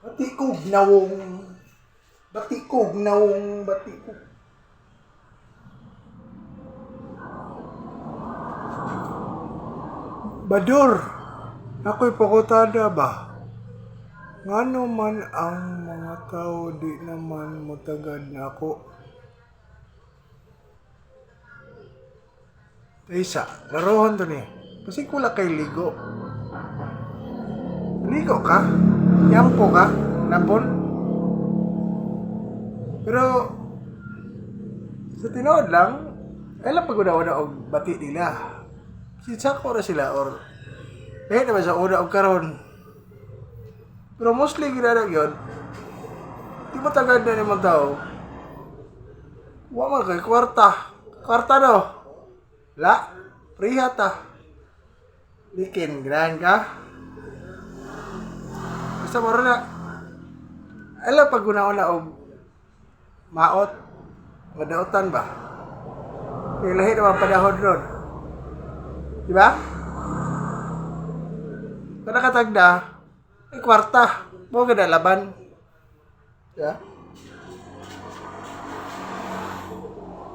Batikog nawong. Batikog nawong. Batikog. Bador, ako'y pakutada ba? Ngano man ang mga tao di naman mutagad na ako. Isa, laruhan to ni. Kasi kula kay ligo. Ligo ka? Yampo ka? Napon? Pero, sa tinood lang, alam pag una-una og bati nila. Sitsako na sila or kahit naman sa una og karon. Pero mostly ginanag yun, di mo tagad na naman tao. Wa man kay kwarta. Kwarta no? La, prihat ah. Bikin, ganahan ka? Basta mara na. Alam pag una-una og maot, madautan ba? May lahi naman panahon ron. Diba? Kung nakatagda, ay kwarta. Mo ganda laban. Diba?